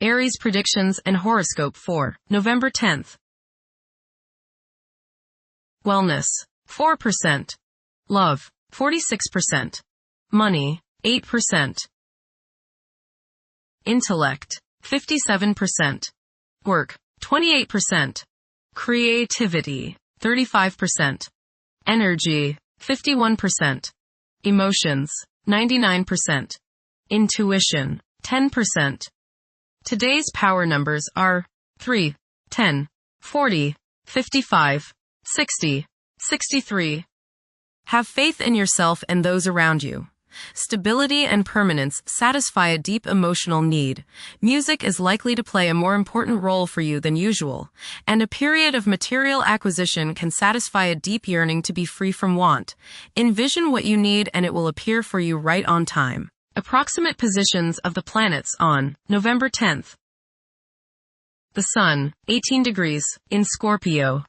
Aries predictions and horoscope for November 10th. Wellness, 4%. Love, 46%. Money, 8%. Intellect, 57%. Work, 28%. Creativity, 35%. Energy, 51%. Emotions, 99%. Intuition, 10%. Today's power numbers are 3, 10, 40, 55, 60, 63. Have faith in yourself and those around you. Stability and permanence satisfy a deep emotional need. Music is likely to play a more important role for you than usual, and a period of material acquisition can satisfy a deep yearning to be free from want. Envision what you need and it will appear for you right on time. Approximate positions of the planets on November 10th. The Sun, 18 degrees, in Scorpio.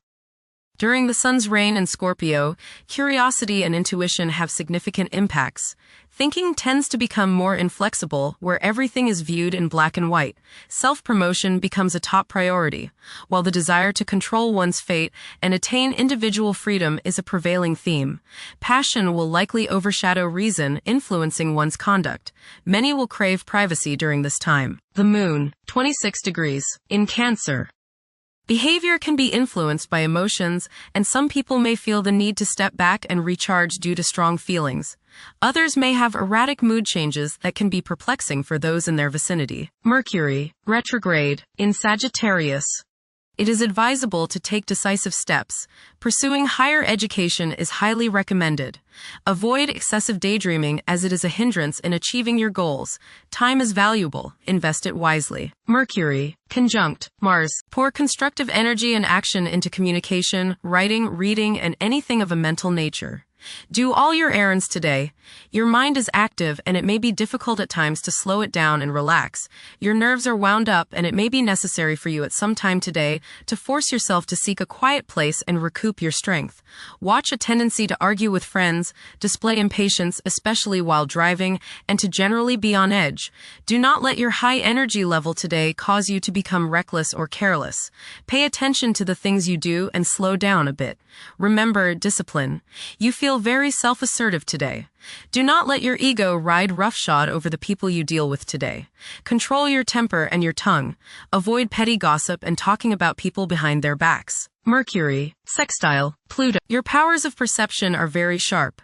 During the Sun's reign in Scorpio, curiosity and intuition have significant impacts. Thinking tends to become more inflexible, where everything is viewed in black and white. Self-promotion becomes a top priority, while the desire to control one's fate and attain individual freedom is a prevailing theme. Passion will likely overshadow reason, influencing one's conduct. Many will crave privacy during this time. The Moon, 26 degrees, in Cancer. Behavior can be influenced by emotions, and some people may feel the need to step back and recharge due to strong feelings. Others may have erratic mood changes that can be perplexing for those in their vicinity. Mercury, retrograde, in Sagittarius. It is advisable to take decisive steps. Pursuing higher education is highly recommended. Avoid excessive daydreaming as it is a hindrance in achieving your goals. Time is valuable. Invest it wisely. Mercury, conjunct Mars. Pour constructive energy and action into communication, writing, reading, and anything of a mental nature. Do all your errands today. Your mind is active and it may be difficult at times to slow it down and relax. Your nerves are wound up and it may be necessary for you at some time today to force yourself to seek a quiet place and recoup your strength. Watch a tendency to argue with friends, display impatience, especially while driving, and to generally be on edge. Do not let your high energy level today cause you to become reckless or careless. Pay attention to the things you do and slow down a bit. Remember discipline. You feel very self-assertive today. Do not let your ego ride roughshod over the people you deal with today. Control your temper and your tongue. Avoid petty gossip and talking about people behind their backs. Mercury, sextile Pluto. Your powers of perception are very sharp.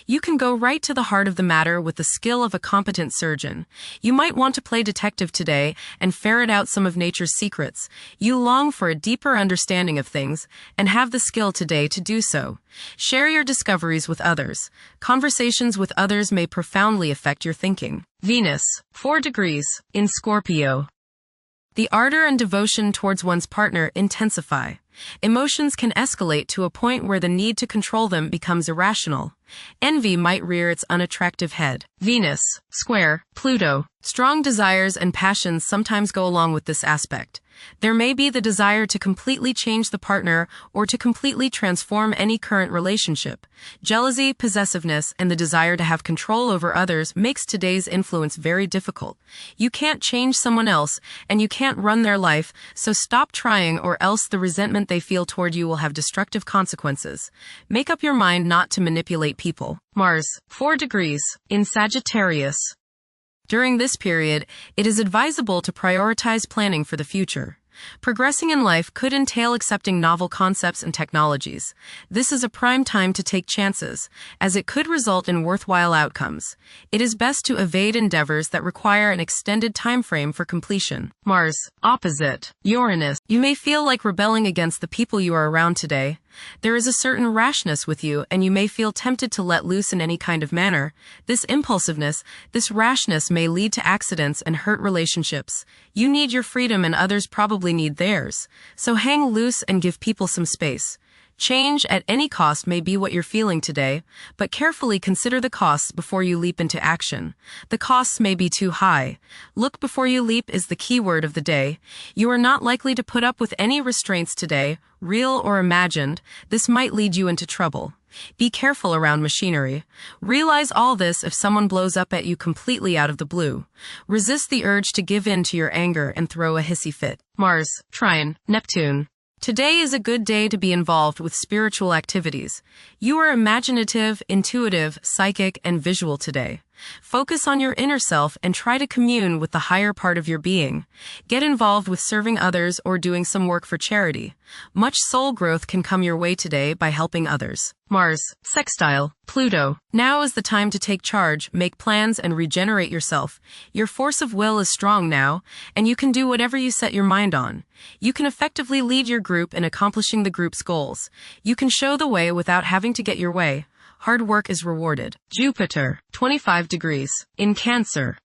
You can go right to the heart of the matter with the skill of a competent surgeon. You might want to play detective today and ferret out some of nature's secrets. You long for a deeper understanding of things and have the skill today to do so. Share your discoveries with others. Conversations with others may profoundly affect your thinking. Venus, 4 degrees, in Scorpio. The ardor and devotion towards one's partner intensify. Emotions can escalate to a point where the need to control them becomes irrational. Envy might rear its unattractive head. Venus, square Pluto. Strong desires and passions sometimes go along with this aspect. There may be the desire to completely change the partner or to completely transform any current relationship. Jealousy, possessiveness, and the desire to have control over others makes today's influence very difficult. You can't change someone else, and you can't run their life, so stop trying or else the resentment they feel toward you will have destructive consequences. Make up your mind not to manipulate people. Mars, 4 degrees, in Sagittarius. During this period, it is advisable to prioritize planning for the future. Progressing in life could entail accepting novel concepts and technologies. This is a prime time to take chances, as it could result in worthwhile outcomes. It is best to evade endeavors that require an extended time frame for completion. Mars, opposite Uranus. You may feel like rebelling against the people you are around today. There is a certain rashness with you, and you may feel tempted to let loose in any kind of manner. This impulsiveness, this rashness may lead to accidents and hurt relationships. You need your freedom and others probably need theirs. So hang loose and give people some space. Change at any cost may be what you're feeling today, but carefully consider the costs before you leap into action. The costs may be too high. Look before you leap is the key word of the day. You are not likely to put up with any restraints today, real or imagined. This might lead you into trouble. Be careful around machinery. Realize all this if someone blows up at you completely out of the blue. Resist the urge to give in to your anger and throw a hissy fit. Mars, Trine, Neptune. Today is a good day to be involved with spiritual activities. You are imaginative, intuitive, psychic, and visual today. Focus on your inner self and try to commune with the higher part of your being. Get involved with serving others or doing some work for charity. Much soul growth can come your way today by helping others. Mars, sextile, Pluto. Now is the time to take charge, make plans, and regenerate yourself. Your force of will is strong now, and you can do whatever you set your mind on. You can effectively lead your group in accomplishing the group's goals. You can show the way without having to get your way. Hard work is rewarded. Jupiter, 25 degrees, in Cancer.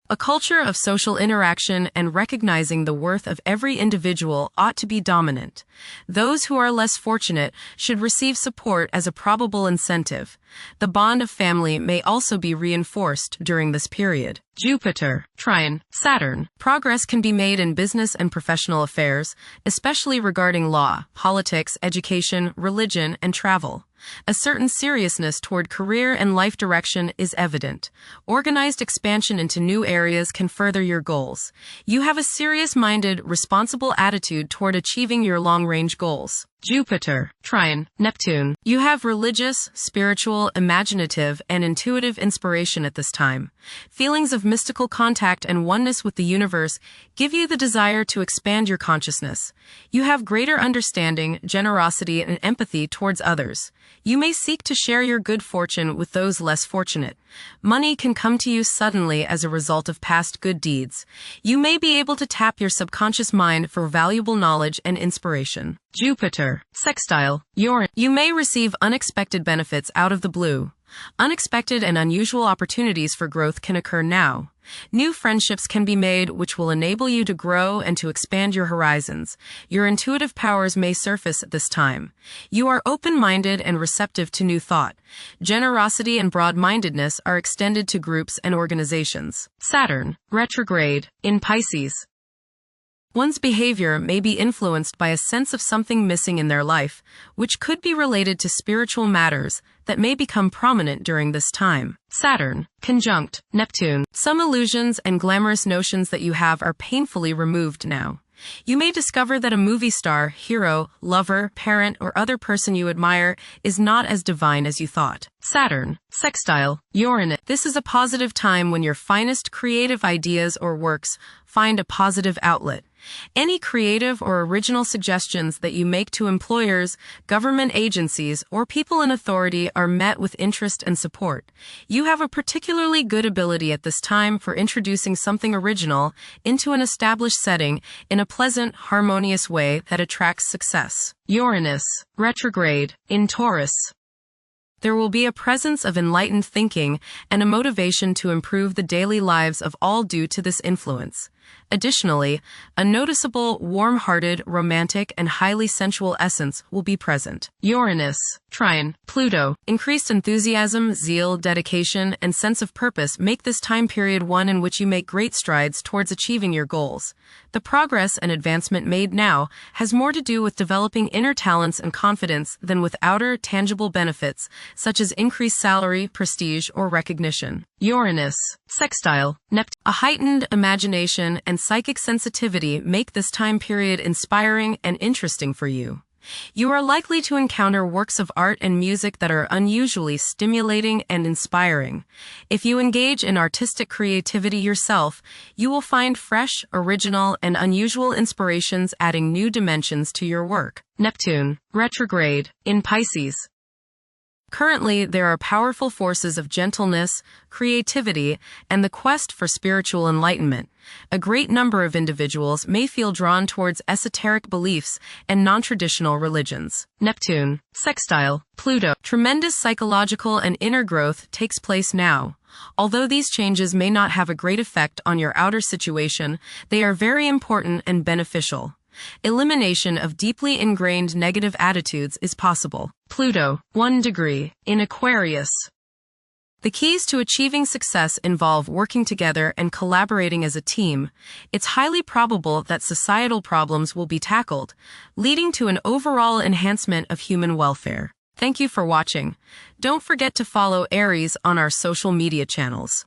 A culture of social interaction and recognizing the worth of every individual ought to be dominant. Those who are less fortunate should receive support as a probable incentive. The bond of family may also be reinforced during this period. Jupiter, Trine, Saturn. Progress can be made in business and professional affairs, especially regarding law, politics, education, religion, and travel. A certain seriousness toward career and life direction is evident. Organized expansion into new areas can further your goals. You have a serious-minded, responsible attitude toward achieving your long-range goals. Jupiter, Trine, Neptune. You have religious, spiritual, imaginative, and intuitive inspiration at this time. Feelings of mystical contact and oneness with the universe give you the desire to expand your consciousness. You have greater understanding, generosity, and empathy towards others. You may seek to share your good fortune with those less fortunate. Money can come to you suddenly as a result of past good deeds. You may be able to tap your subconscious mind for valuable knowledge and inspiration. Jupiter, sextile, Uranus. You may receive unexpected benefits out of the blue. Unexpected and unusual opportunities for growth can occur now. New friendships can be made which will enable you to grow and to expand your horizons. Your intuitive powers may surface at this time. You are open-minded and receptive to new thought. Generosity and broad-mindedness are extended to groups and organizations. Saturn, retrograde, in Pisces. One's behavior may be influenced by a sense of something missing in their life, which could be related to spiritual matters that may become prominent during this time. Saturn, conjunct Neptune. Some illusions and glamorous notions that you have are painfully removed now. You may discover that a movie star, hero, lover, parent, or other person you admire is not as divine as you thought. Saturn, sextile, Uranus. This is a positive time when your finest creative ideas or works find a positive outlet. Any creative or original suggestions that you make to employers, government agencies, or people in authority are met with interest and support. You have a particularly good ability at this time for introducing something original into an established setting in a pleasant, harmonious way that attracts success. Uranus, retrograde, in Taurus. There will be a presence of enlightened thinking and a motivation to improve the daily lives of all due to this influence. Additionally, a noticeable, warm-hearted, romantic, and highly sensual essence will be present. Uranus, Trine, Pluto. Increased enthusiasm, zeal, dedication, and sense of purpose make this time period one in which you make great strides towards achieving your goals. The progress and advancement made now has more to do with developing inner talents and confidence than with outer, tangible benefits, such as increased salary, prestige, or recognition. Uranus, sextile, Neptune. A heightened imagination and psychic sensitivity make this time period inspiring and interesting for you. You are likely to encounter works of art and music that are unusually stimulating and inspiring. If you engage in artistic creativity yourself, you will find fresh, original, and unusual inspirations adding new dimensions to your work. Neptune, retrograde, in Pisces. Currently, there are powerful forces of gentleness, creativity, and the quest for spiritual enlightenment. A great number of individuals may feel drawn towards esoteric beliefs and non-traditional religions. Neptune, sextile, Pluto. Tremendous psychological and inner growth takes place now. Although these changes may not have a great effect on your outer situation, they are very important and beneficial. Elimination of deeply ingrained negative attitudes is possible. Pluto, 1 degree, in Aquarius. The keys to achieving success involve working together and collaborating as a team. It's highly probable that societal problems will be tackled, leading to an overall enhancement of human welfare. Thank you for watching. Don't forget to follow Aries on our social media channels.